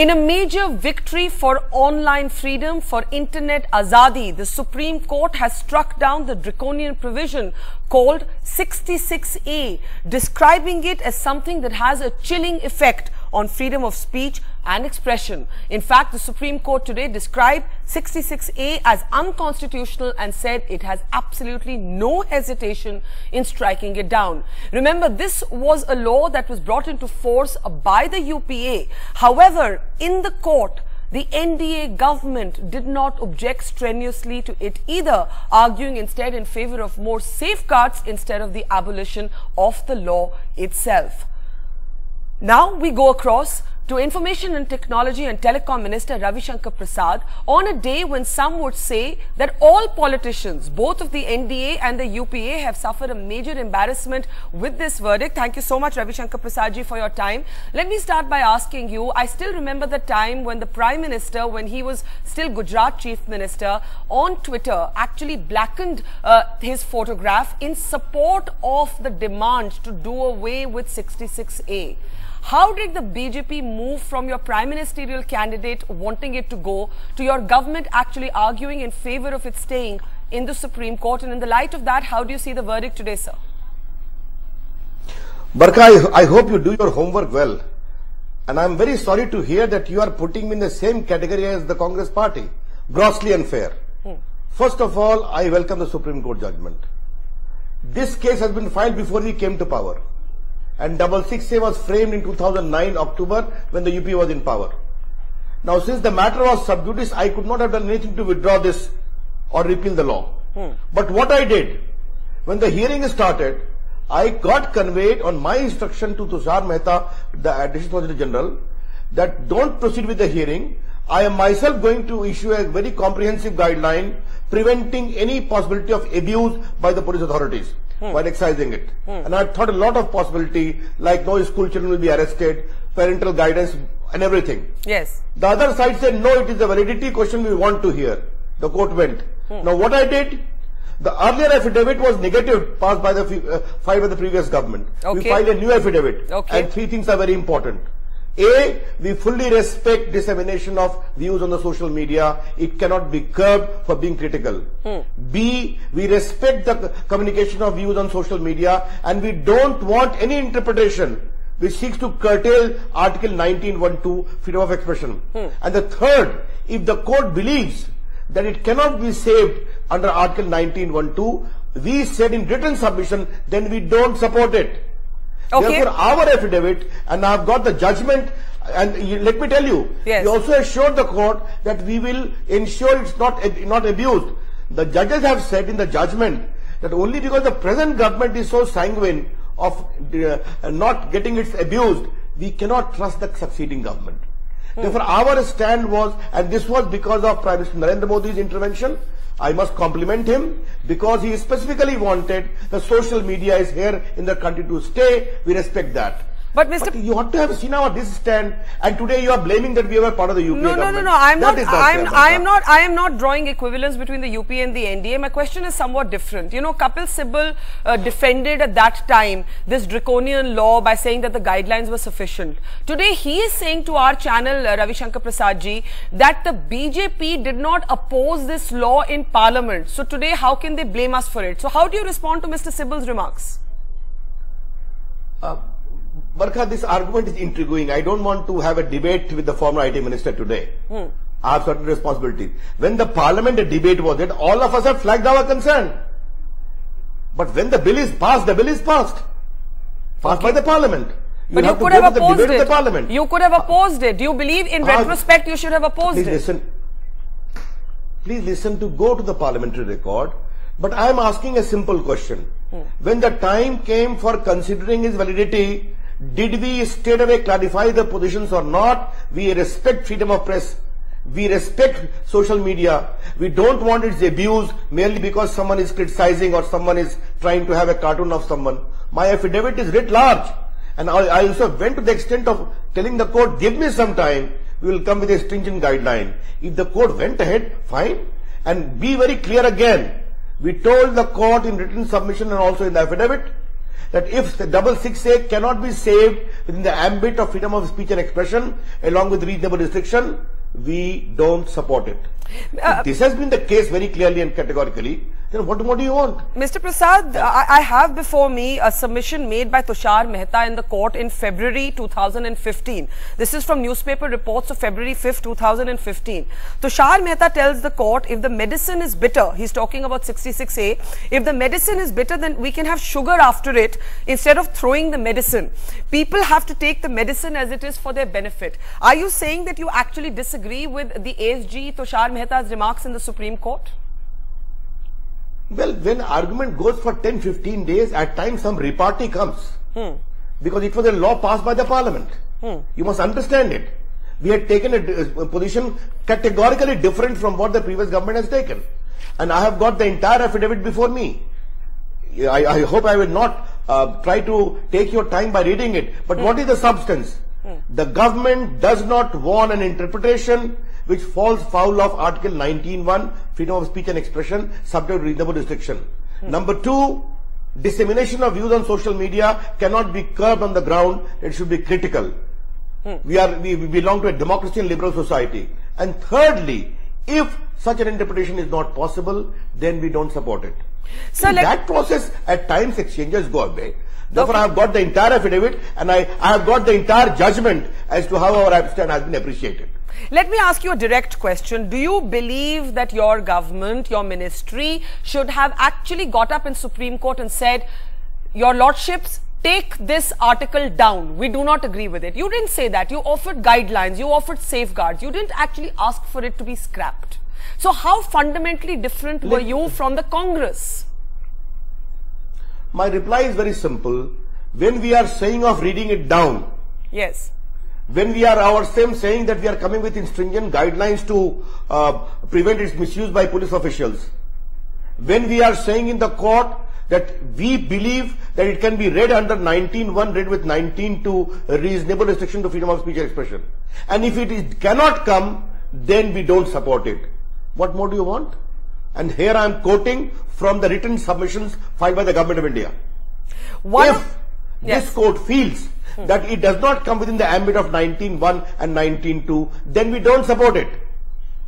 In a major victory for online freedom, for internet azadi, the Supreme Court has struck down the draconian provision called 66A, describing it as something that has a chilling effect on freedom of speech and expression. In fact, the Supreme Court today described 66A as unconstitutional and said it has absolutely no hesitation in striking it down. Remember, this was a law that was brought into force by the UPA. However, in the court, the NDA government did not object strenuously to it either, arguing instead in favor of more safeguards instead of the abolition of the law itself. Now we go across to Information and Technology and Telecom Minister Ravi Shankar Prasad on a day when some would say that all politicians, both of the NDA and the UPA, have suffered a major embarrassment with this verdict. Thank you so much, Ravi Shankar Prasad ji, for your time. Let me start by asking you, I still remember the time when the Prime Minister, when he was still Gujarat Chief Minister, on Twitter actually blackened his photograph in support of the demand to do away with 66A. How did the BJP move from your prime ministerial candidate wanting it to go to your government actually arguing in favor of it staying in the Supreme Court? And in the light of that, how do you see the verdict today, sir? Barka, I hope you do your homework well. And I'm very sorry to hear that you are putting me in the same category as the Congress party. Grossly unfair. First of all, I welcome the Supreme Court judgment. This case has been filed before we came to power. And 66A was framed in 2009 October when the UP was in power. Now, since the matter was sub judice, I could not have done anything to withdraw this or repeal the law. But what I did, when the hearing started, I got conveyed on my instruction to Tushar Mehta, the District Solicitor General, that don't proceed with the hearing. I am myself going to issue a very comprehensive guideline preventing any possibility of abuse by the police authorities. While excising it. And I thought a lot of possibility, like no school children will be arrested, parental guidance and everything. Yes. The other side said, no, it is the validity question we want to hear. The court went. Now what I did, the earlier affidavit was negative, passed by the filed by the previous government. We filed a new affidavit. And three things are very important. A, we fully respect dissemination of views on the social media. It cannot be curbed for being critical. B, we respect the communication of views on social media and we don't want any interpretation which seeks to curtail Article 19(1)(2) freedom of expression. And the third, if the court believes that it cannot be saved under Article 19(1)(2), we said in written submission, then we don't support it. Therefore, our affidavit, and I've got the judgment, and let me tell you, we also assured the court that we will ensure it's not abused. The judges have said in the judgment that only because the present government is so sanguine of not getting it abused, we cannot trust the succeeding government. Therefore, our stand was, and this was because of Prime Minister Narendra Modi's intervention. I must compliment him because he specifically wanted the social media is here in the country to stay. We respect that. But you ought to have seen our this stand, and today you are blaming that we were part of the UPA government. No. I am not drawing equivalence between the UPA and the NDA. My question is somewhat different. You know, Kapil Sibal defended at that time this draconian law by saying that the guidelines were sufficient. Today he is saying to our channel, Ravi Shankar Prasad ji, that the BJP did not oppose this law in Parliament. So today how can they blame us for it? So how do you respond to Mr. Sibal's remarks? Barkha, this argument is intriguing. I don't want to have a debate with the former IT Minister today. I have certain responsibilities. When the Parliament debate was it, all of us have flagged our concern. But when the bill is passed, the bill is passed. Passed by the Parliament. But you could have opposed it. You could have opposed it. Do you believe in retrospect you should have opposed it? Please listen to go to the parliamentary record. But I am asking a simple question. When the time came for considering its validity, did we straight away clarify the positions or not? We respect freedom of press. We respect social media. We don't want its abuse merely because someone is criticizing or someone is trying to have a cartoon of someone. My affidavit is writ large. And I also went to the extent of telling the court, give me some time. We will come with a stringent guideline. If the court went ahead, fine. And be very clear again. We told the court in written submission and also in the affidavit that if the 666A cannot be saved within the ambit of freedom of speech and expression along with reasonable restriction, we don't support it. If this has been the case very clearly and categorically, then what do you want? Mr. Prasad, I have before me a submission made by Tushar Mehta in the court in February 2015. This is from newspaper reports of February 5th, 2015. Tushar Mehta tells the court, if the medicine is bitter, he's talking about 66A, if the medicine is bitter, then we can have sugar after it instead of throwing the medicine. People have to take the medicine as it is for their benefit. Are you saying that you actually disagree with the ASG Tushar Mehta's remarks in the Supreme Court? Well, when argument goes for 10-15 days, at times some repartee comes. Because it was a law passed by the parliament. You must understand it. We had taken a position categorically different from what the previous government has taken. And I have got the entire affidavit before me. I hope I will not try to take your time by reading it. But what is the substance? The government does not want an interpretation which falls foul of Article 19(1), freedom of speech and expression, subject to reasonable restriction. Number 2, dissemination of views on social media cannot be curbed on the ground, it should be critical. We belong to a democracy and liberal society. And thirdly, if such an interpretation is not possible, then we don't support it. So in that process, at times exchanges go away. Therefore, I have got the entire affidavit and I have got the entire judgment as to how our stand has been appreciated. Let me ask you a direct question. Do you believe that your government, your ministry should have actually got up in Supreme Court and said, Your Lordships, take this article down. We do not agree with it. You didn't say that. You offered guidelines. You offered safeguards. You didn't actually ask for it to be scrapped. So how fundamentally different were you from the Congress? My reply is very simple. When we are saying of reading it down, yes. When we are ourselves saying that we are coming with stringent guidelines to prevent its misuse by police officials, when we are saying in the court that we believe that it can be read under 19(1), read with 19(2), reasonable restriction to freedom of speech and expression, and if it cannot come, then we don't support it. What more do you want? And here I am quoting from the written submissions filed by the Government of India. If this court feels that it does not come within the ambit of 19(1) and 19(2), then we don't support it.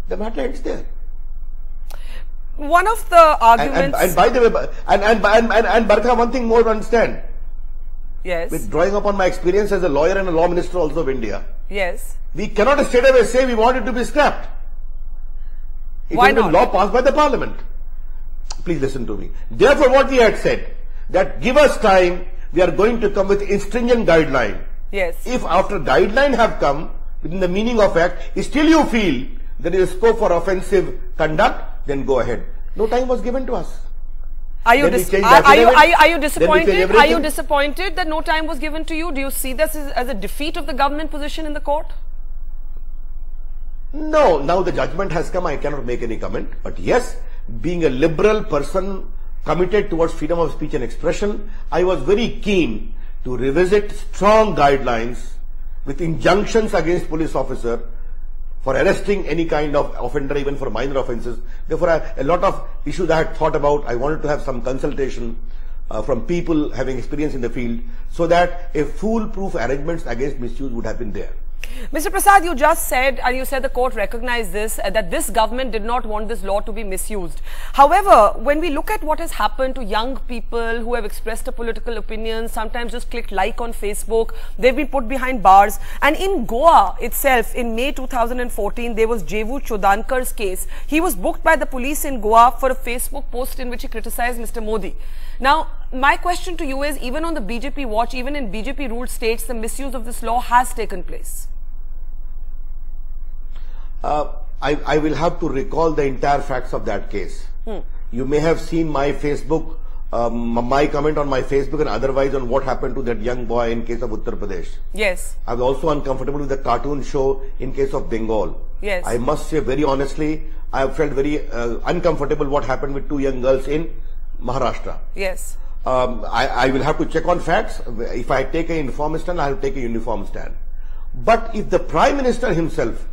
The matter ends there. One of the arguments... And by the way, and Barkha, one thing more to understand. Yes. With drawing upon my experience as a lawyer and a law minister also of India. Yes. We cannot straight away say we want it to be scrapped. It Why is not? a law passed by the parliament. Please listen to me. Therefore, what we had said, that give us time, we are going to come with stringent guideline. Yes. If after guideline have come, within the meaning of act, still you feel there is scope for offensive conduct, then go ahead. No time was given to us. Are you disappointed? Are you disappointed that no time was given to you? Do you see this as a defeat of the government position in the court? No, now the judgment has come, I cannot make any comment. But yes, being a liberal person committed towards freedom of speech and expression, I was very keen to revisit strong guidelines with injunctions against police officer for arresting any kind of offender, even for minor offences. Therefore, a lot of issues I had thought about. I wanted to have some consultation from people having experience in the field, so that a foolproof arrangements against misuse would have been there. Mr. Prasad, you just said, and you said the court recognized this, that this government did not want this law to be misused. However, when we look at what has happened to young people who have expressed a political opinion, sometimes just clicked like on Facebook, they've been put behind bars. And in Goa itself, in May 2014, there was Jevu Chodankar's case. He was booked by the police in Goa for a Facebook post in which he criticized Mr. Modi. Now, my question to you is, even on the BJP watch, even in BJP ruled states, the misuse of this law has taken place. I will have to recall the entire facts of that case. You may have seen my Facebook, my comment on my Facebook and otherwise on what happened to that young boy in case of Uttar Pradesh. Yes. I was also uncomfortable with the cartoon show in case of Bengal. Yes. I must say very honestly, I have felt very uncomfortable what happened with two young girls in Maharashtra. Yes. I will have to check on facts. If I take an informed stand, I will take a uniform stand. But if the Prime Minister himself,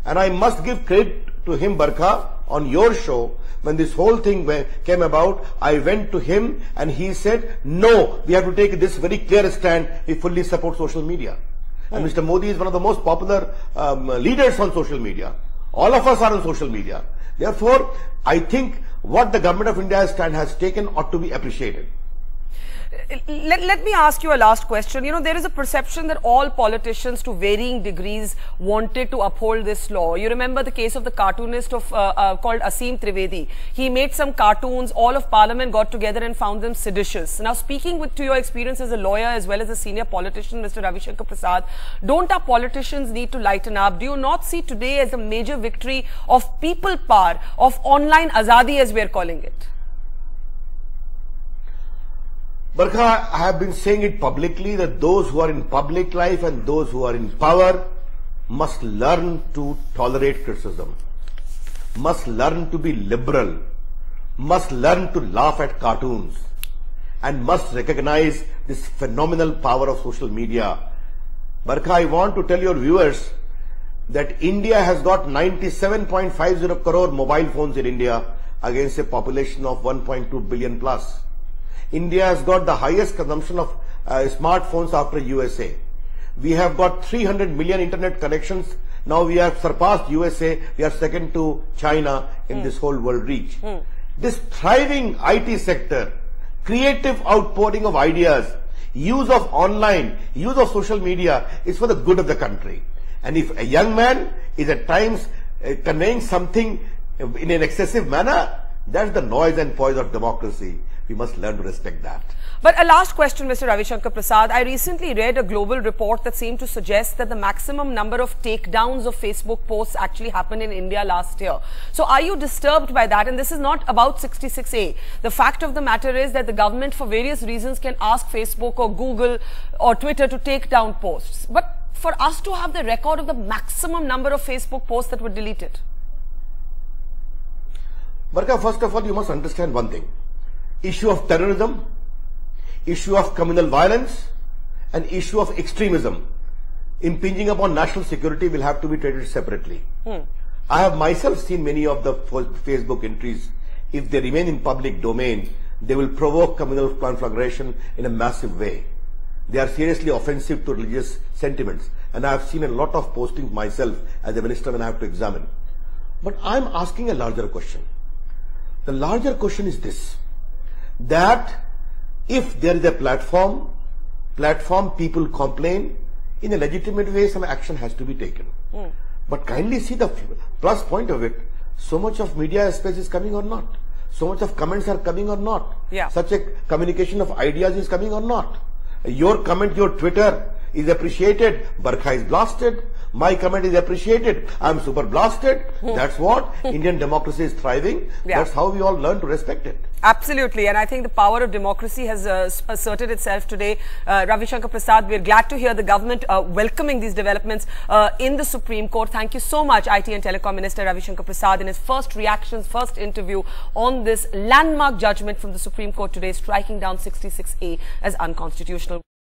and I must give credit to him, Barkha, on your show, when this whole thing came about, I went to him and he said, no, we have to take this very clear stand. We fully support social media. And Mr. Modi is one of the most popular leaders on social media. All of us are on social media. Therefore, I think what the government of India's stand has taken ought to be appreciated. Let me ask you a last question. You know, there is a perception that all politicians to varying degrees wanted to uphold this law. You remember the case of the cartoonist called Asim Trivedi. He made some cartoons, all of Parliament got together and found them seditious. Now, speaking to your experience as a lawyer as well as a senior politician, Mr. Ravi Shankar Prasad, don't our politicians need to lighten up? Do you not see today as a major victory of people power, of online azadi as we are calling it? Barkha, I have been saying it publicly that those who are in public life and those who are in power must learn to tolerate criticism, must learn to be liberal, must learn to laugh at cartoons, and must recognize this phenomenal power of social media. Barkha, I want to tell your viewers that India has got 97.50 crore mobile phones in India against a population of 1.2 billion plus. India has got the highest consumption of smartphones after USA. We have got 300 million internet connections. Now we have surpassed USA. We are second to China in this whole world reach. This thriving IT sector, creative outpouring of ideas, use of online, use of social media is for the good of the country. And if a young man is at times conveying something in an excessive manner, that's the noise and poise of democracy. We must learn to respect that. But a last question, Mr. Ravi Shankar Prasad. I recently read a global report that seemed to suggest that the maximum number of takedowns of Facebook posts actually happened in India last year. So are you disturbed by that? And this is not about 66A. The fact of the matter is that the government for various reasons can ask Facebook or Google or Twitter to take down posts. But for us to have the record of the maximum number of Facebook posts that were deleted. Barkha, first of all, you must understand one thing. Issue of terrorism, issue of communal violence, and issue of extremism impinging upon national security will have to be treated separately. I have myself seen many of the Facebook entries. If they remain in public domain, they will provoke communal conflagration in a massive way. They are seriously offensive to religious sentiments, and I have seen a lot of postings myself as a minister when I have to examine. But I am asking a larger question. The larger question is this, that if there is a platform people complain, in a legitimate way some action has to be taken. But kindly see the plus point of it, so much of media space is coming or not, so much of comments are coming or not, such a communication of ideas is coming or not. Your comment, your Twitter is appreciated, Barkha is blasted, my comment is appreciated, I am super blasted. That's what Indian democracy is thriving. That's how we all learn to respect it. Absolutely, and I think the power of democracy has asserted itself today. Ravi Shankar Prasad, we're glad to hear the government welcoming these developments in the Supreme Court. Thank you so much, IT and Telecom Minister Ravi Shankar Prasad, in his first reactions, first interview on this landmark judgment from the Supreme Court today, striking down 66A as unconstitutional.